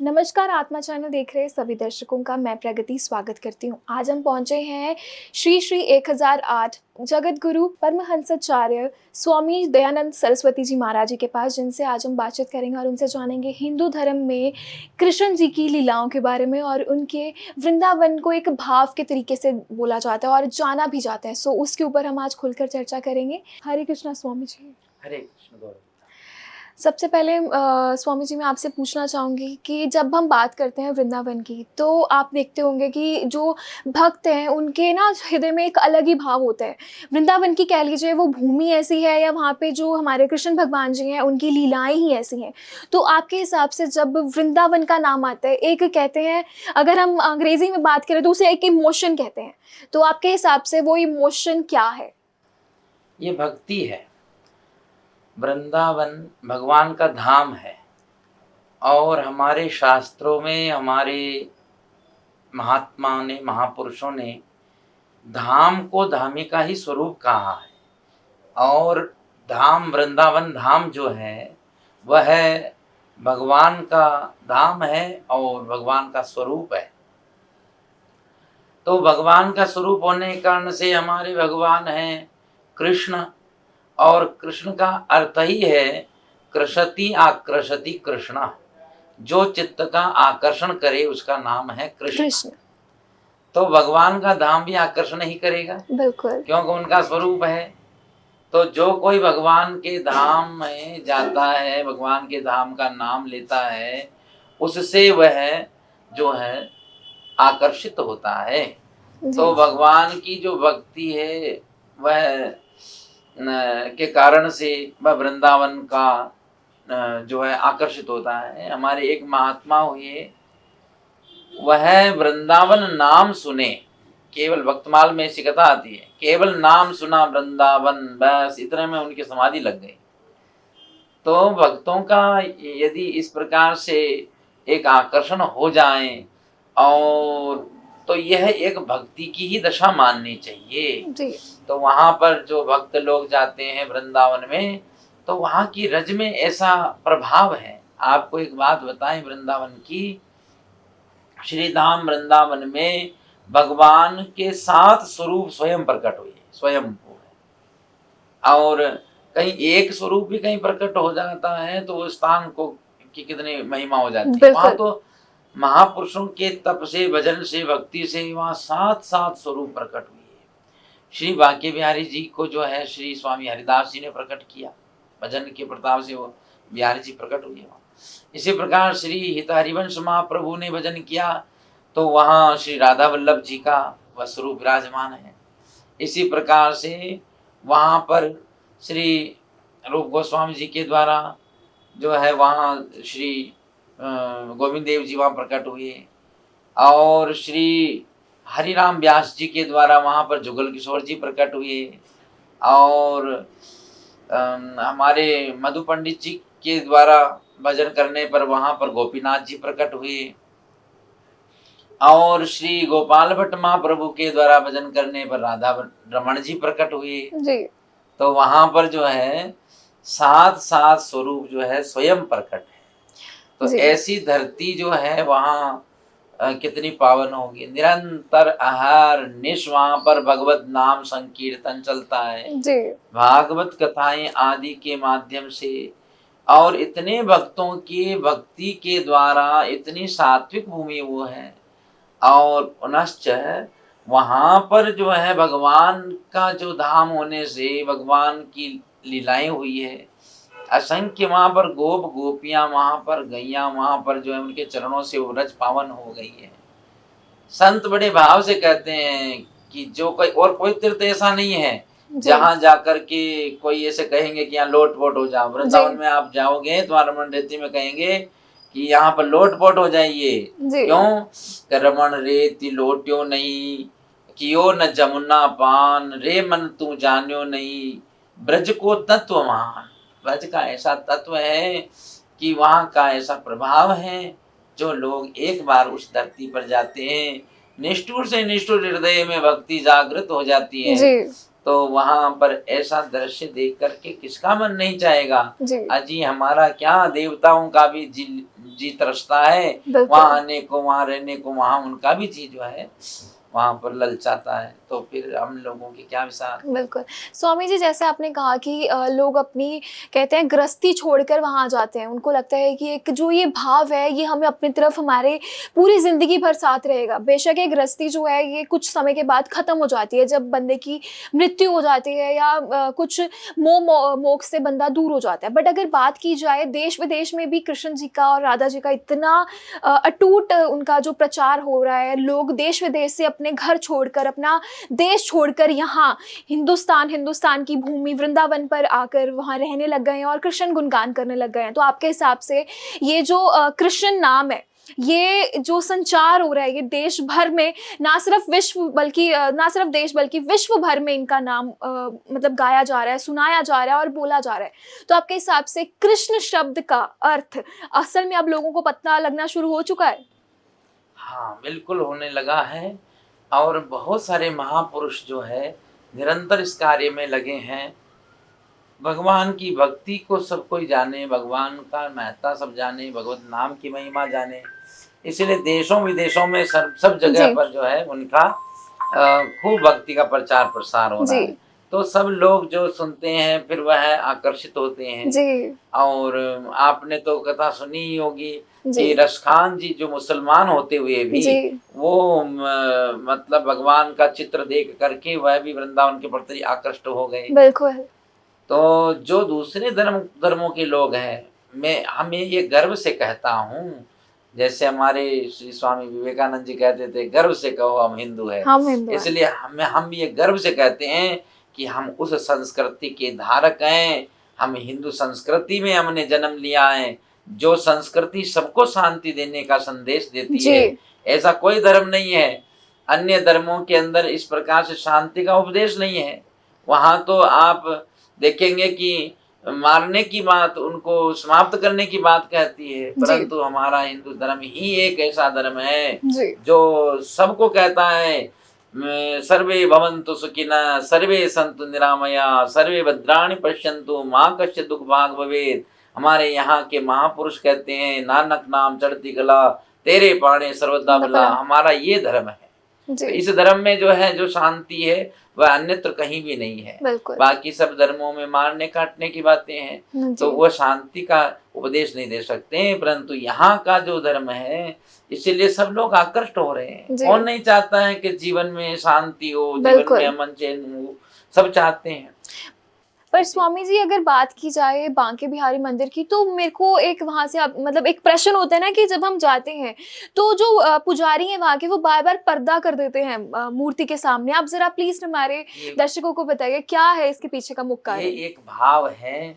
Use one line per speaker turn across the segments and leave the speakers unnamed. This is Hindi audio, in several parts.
नमस्कार, आत्मा चैनल देख रहे सभी दर्शकों का मैं प्रगति स्वागत करती हूँ। आज हम पहुँचे हैं श्री श्री 1008 जगत गुरु परमहंसाचार्य स्वामी दयानंद सरस्वती जी महाराज जी के पास, जिनसे आज हम बातचीत करेंगे और उनसे जानेंगे हिंदू धर्म में कृष्ण जी की लीलाओं के बारे में और उनके वृंदावन को एक भाव के तरीके से बोला जाता है और जाना भी जाता है। सो उसके ऊपर हम आज खुलकर चर्चा करेंगे। हरे कृष्णा स्वामी जी।
हरे कृष्ण गौरव।
सबसे पहले स्वामी जी मैं आपसे पूछना चाहूँगी कि जब हम बात करते हैं वृंदावन की, तो आप देखते होंगे कि जो भक्त हैं उनके ना हृदय में एक अलग ही भाव होता है। वृंदावन की कह लीजिए वो भूमि ऐसी है या वहाँ पे जो हमारे कृष्ण भगवान जी हैं उनकी लीलाएं ही ऐसी हैं। तो आपके हिसाब से जब वृंदावन का नाम आता है, एक कहते हैं, अगर हम अंग्रेजी में बात करें तो उसे एक इमोशन कहते हैं, तो आपके हिसाब से वो इमोशन क्या है?
ये भक्ति है। वृंदावन भगवान का धाम है और हमारे शास्त्रों में हमारे महात्माओं ने, महापुरुषों ने धाम को धामी का ही स्वरूप कहा है। और धाम, वृंदावन धाम जो है वह भगवान का धाम है और भगवान का स्वरूप है। तो भगवान का स्वरूप होने के कारण से हमारे भगवान हैं कृष्ण, और कृष्ण का अर्थ ही है कृषति आकर्षति कृष्णा, जो चित्त का आकर्षण करे उसका नाम है कृष्ण। तो भगवान का धाम भी आकर्षण ही करेगा,
बिल्कुल,
क्योंकि उनका स्वरूप है। तो जो कोई भगवान के धाम में जाता है, भगवान के धाम का नाम लेता है, उससे वह जो है आकर्षित होता है। तो भगवान की जो भक्ति है वह के कारण से वह वृंदावन का जो है आकर्षित होता है। हमारे एक महात्मा हुए, वह वृंदावन नाम सुने, केवल भक्तमाल में ऐसी कथा आती है, केवल नाम सुना वृंदावन, बस इतने में उनकी समाधि लग गई। तो भक्तों का यदि इस प्रकार से एक आकर्षण हो जाए, और तो यह एक भक्ति की ही दशा माननी चाहिए जी। तो वहाँ पर जो भक्त लोग जाते हैं वृंदावन में, तो वहाँ की रज में ऐसा प्रभाव है। आपको एक बात बताएं, वृंदावन की, श्री धाम वृंदावन में भगवान के 7 स्वरूप स्वयं प्रकट हुए, स्वयं है। और कहीं एक स्वरूप भी कहीं प्रकट हो जाता है तो उस स्थान को की कितनी महिमा हो जाती है। वहाँ तो महापुरुषों के तप से, भजन से, भक्ति से वहाँ 7 स्वरूप प्रकट हुए। श्री बांके बिहारी जी को जो है श्री स्वामी हरिदास जी ने प्रकट किया, भजन के प्रताप से वो बिहारी जी प्रकट हुए वहाँ। इसी प्रकार श्री हित हरिवंश महाप्रभु ने भजन किया तो वहाँ श्री राधा वल्लभ जी का वह स्वरूप विराजमान है। इसी प्रकार से वहाँ पर श्री रूप गोस्वामी जी के द्वारा जो है वहाँ श्री गोविंद देव जी वहाँ प्रकट हुए, और श्री हरिराम व्यास जी के द्वारा वहाँ पर जुगल किशोर जी प्रकट हुए, और हमारे मधु पंडित जी के द्वारा भजन करने पर वहाँ पर गोपीनाथ जी प्रकट हुए, और श्री गोपाल भट्ट महाप्रभु के द्वारा भजन करने पर राधा रमण जी प्रकट हुए जी। तो वहाँ पर जो है 7 स्वरूप जो है स्वयं प्रकट है। तो ऐसी धरती जो है वहाँ कितनी पावन होगी। निरंतर आहार निश वहाँ पर भगवत नाम संकीर्तन चलता है जी। भागवत कथाएं आदि के माध्यम से, और इतने भक्तों की भक्ति के द्वारा इतनी सात्विक भूमि वो है। और पुनश्च वहाँ पर जो है भगवान का जो धाम होने से भगवान की लीलाएं हुई है, असंख्य वहाँ पर गोप गोपियां, वहाँ पर गैया, वहाँ पर जो है उनके चरणों से वो रज पावन हो गई है। संत बड़े भाव से कहते हैं कि जो कोई तीर्थ ऐसा नहीं है जहाँ जाकर के कोई ऐसे कहेंगे कि यहाँ लोट पोट हो जाओ। वृंदावन में आप जाओगे तो रमण रेती में कहेंगे कि यहाँ पर लोट पोट हो जाइए। क्यों? रमण रेती लोट्यो नहीं, कियो न जमुना पान, रे मन तू जान्यो नहीं, ब्रज को तत्व मान। ब्रज का ऐसा तत्व है कि वहाँ का ऐसा प्रभाव है, जो लोग एक बार उस धरती पर जाते हैं, निष्ठुर से निष्ठुर हृदय में भक्ति जागृत हो जाती है। तो वहां पर ऐसा दृश्य देख करके किसका मन नहीं चाहेगा।
जी
अजी हमारा क्या, देवताओं का भी जी तरसता है
बिल्कुल
वहां आने को, वहां रहने को, वहां उनका भी जी जो है वहां पर ललचाता है। तो फिर हम लोगों के क्या विचार।
बिल्कुल। स्वामी जी, जैसे आपने कहा कि लोग अपनी कहते हैं गृहस्थी छोड़कर वहाँ जाते हैं। उनको लगता है कि एक जो ये भाव है ये हमें अपनी तरफ हमारे पूरी ज़िंदगी भर साथ रहेगा। बेशक ये गृहस्थी जो है ये कुछ समय के बाद ख़त्म हो जाती है, जब बंदे की मृत्यु हो जाती है या कुछ मोह से बंदा दूर हो जाता है। बट अगर बात की जाए देश-विदेश में भी कृष्ण जी का और राधा जी का इतना अटूट उनका जो प्रचार हो रहा है, लोग देश-विदेश से अपने घर छोड़कर, अपना देश छोड़कर यहाँ हिंदुस्तान की भूमि वृंदावन पर आकर वहाँ रहने लग गए हैं और कृष्ण गुणगान करने लग गए हैं। तो आपके हिसाब से ये जो कृष्ण नाम है, ये जो संचार हो रहा है, ये देश भर में ना सिर्फ ना सिर्फ देश बल्कि विश्व भर में इनका नाम मतलब गाया जा रहा है, सुनाया जा रहा है और बोला जा रहा है। तो आपके हिसाब से कृष्ण शब्द का अर्थ असल में अब लोगों को पता लगना शुरू हो चुका है?
हाँ बिल्कुल होने लगा है। और बहुत सारे महापुरुष जो है निरंतर इस कार्य में लगे हैं। भगवान की भक्ति को सब कोई जाने, भगवान का महत्ता सब जाने, भगवत नाम की महिमा जाने। इसलिए देशों विदेशों में सब जगह
जी
पर जो है उनका खूब भक्ति का प्रचार प्रसार हो रहा
जी
है। तो सब लोग जो सुनते हैं फिर वह आकर्षित होते हैं।
जी
और आपने तो कथा सुनी ही होगी
जी
कि रसखान जी जो मुसलमान होते हुए भी
जी
वो मतलब भगवान का चित्र देख करके वह भी वृंदावन के प्रति आकृष्ट हो गए।
बिल्कुल
तो जो दूसरे धर्मों के लोग हैं, मैं हमें ये गर्व से कहता हूँ, जैसे हमारे श्री स्वामी विवेकानंद जी कहते थे, गर्व से कहो हम हिंदू हैं।
हम हिंदू हैं।
इसलिए हम ये गर्व से कहते हैं कि हम उस संस्कृति के धारक हैं। हम हिंदू संस्कृति में हमने जन्म लिया है, जो संस्कृति सबको शांति देने का संदेश देती
जी
है। ऐसा कोई धर्म नहीं है, अन्य धर्मों के अंदर इस प्रकार से शांति का उपदेश नहीं है। वहाँ तो आप देखेंगे कि मारने की बात, उनको समाप्त करने की बात कहती है,
जी
परंतु हमारा हिंदू धर्म ही एक ऐसा धर्म है
जी
जो सबको कहता है सर्वे भवन्तु सुखिनः, सर्वे सन्तु निरामया, सर्वे भद्राणि पश्यन्तु, माँ कश्चित् दुख भाग भवेत्। हमारे यहाँ के महापुरुष कहते हैं, नानक नाम चढ़ती कला, तेरे पाणे सर्वदा भला। हमारा ये धर्म है। तो इस धर्म में जो है जो शांति है वह अन्यत्र कहीं भी नहीं है। बाकी सब धर्मों में मारने काटने की बातें हैं, तो वह शांति का उपदेश नहीं दे सकते। परंतु यहाँ का जो धर्म है, इसीलिए सब लोग आकृष्ट हो रहे हैं। कौन नहीं चाहता है कि जीवन में शांति हो, जीवन में अमन चैन हो, सब चाहते हैं।
पर स्वामी जी, अगर बात की जाए बांके बिहारी मंदिर की, तो मेरे को एक वहाँ से मतलब एक प्रश्न होता है ना कि जब हम जाते हैं तो जो पुजारी हैं वहाँ के, वो बार बार पर्दा कर देते हैं मूर्ति के सामने। आप जरा प्लीज हमारे दर्शकों को बताइए क्या है इसके पीछे का मुख्य कारण?
ये एक भाव है।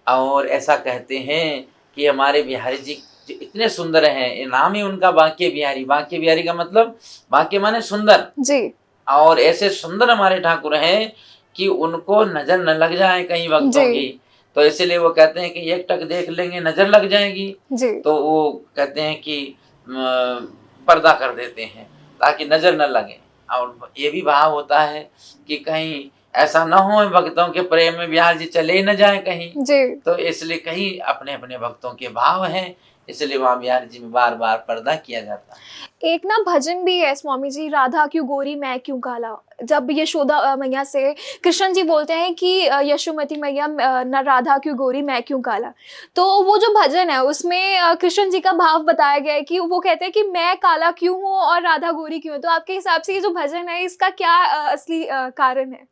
और ऐसा कहते हैं कि हमारे बिहारी जी इतने सुंदर हैं, ये नाम ही उनका बांके बिहारी। बांके बिहारी का मतलब बांके माने सुंदर
जी। और
ऐसे सुंदर हमारे ठाकुर हैं कि उनको नजर न लग जाए कहीं भक्तों की। तो इसलिए वो कहते हैं कि एक टक देख लेंगे नजर लग जाएगी जी। तो वो कहते हैं कि पर्दा कर देते हैं ताकि नजर न लगे। और ये भी भाव होता है कि कहीं ऐसा न हो भक्तों के प्रेम में बिहार जी चले ही न जाए कहीं जी। तो इसलिए कहीं अपने अपने भक्तों के भाव हैं, इसलिए वहाँ बिहार जी में बार बार पर्दा किया जाता है।
एक ना भजन भी है स्वामी जी, राधा क्यों गोरी मैं क्यों काला। जब यशोदा मैया से कृष्ण जी बोलते हैं कि यशोमती मैया न राधा क्यों गोरी मैं क्यों काला, तो वो जो भजन है उसमें कृष्ण जी का भाव बताया गया है कि वो कहते हैं कि मैं काला क्यों हूँ और राधा गोरी क्यों है। तो आपके हिसाब से ये जो भजन है इसका क्या असली कारण है?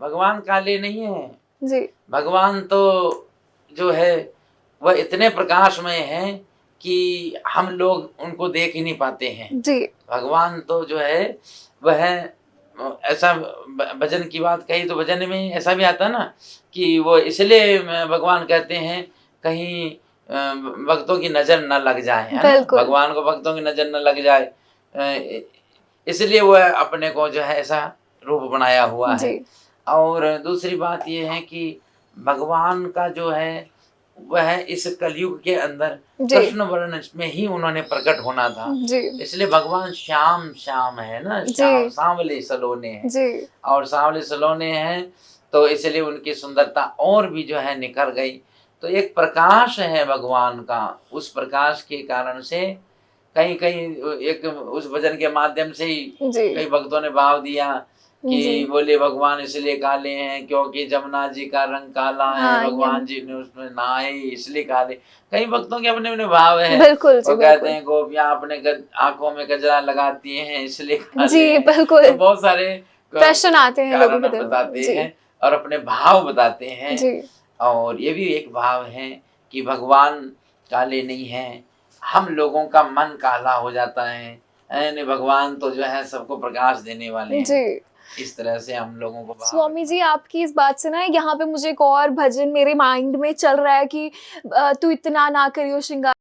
भगवान काले नहीं है
जी।
भगवान तो जो है वह इतने प्रकाशमय हैं कि हम लोग उनको देख ही नहीं पाते हैं जी। भगवान तो जो है वह ऐसा, भजन की बात कही तो भजन में ऐसा भी आता ना कि वो इसलिए भगवान कहते हैं कहीं भक्तों की नजर न लग जाए, भगवान को भक्तों की नजर न लग जाए, इसलिए वह अपने को जो है ऐसा रूप बनाया हुआ है। और दूसरी बात ये है कि भगवान का जो है वह इस कलयुग के अंदर
जी
कृष्ण वर्ण में ही उन्होंने प्रकट होना था।
जी
इसलिए भगवान श्याम श्याम है ना,
जी
श्याम सांवले सलोने हैं,
जी
और सांवले सलोने हैं, तो इसलिए उनकी सुंदरता और भी जो है निखर गई। तो एक प्रकाश है भगवान का, उस प्रकाश के कारण से कहीं कहीं एक उस भजन के माध्यम से ही
जी
कई भक्तों ने भाव दिया कि
जी
बोले भगवान इसलिए काले हैं क्योंकि जमुना जी का रंग काला है,
हाँ
भगवान जी ने उसमें नहाए इसलिए काले। कई भक्तों के अपने अपने भाव है।
बिल्कुल जी
वो कहते
बिल्कुल
हैं गोपियां अपने आंखों में गजरा लगाती हैं इसलिए काले
जी
हैं।
बिल्कुल
तो बहुत सारे
प्रश्न आते हैं लोगों
कारण
के दिल में
बताते
जी
हैं और अपने भाव बताते हैं।
जी
और ये भी एक भाव है कि भगवान काले नहीं हैं, हम लोगों का मन काला हो जाता है, यानी भगवान तो जो है सबको प्रकाश देने वाले हैं।
जी
इस तरह से हम लोगों को भाव
स्वामी जी आपकी इस बात से ना यहाँ पे मुझे एक और भजन मेरे माइंड में चल रहा है कि तू इतना ना करियो श्रृंगार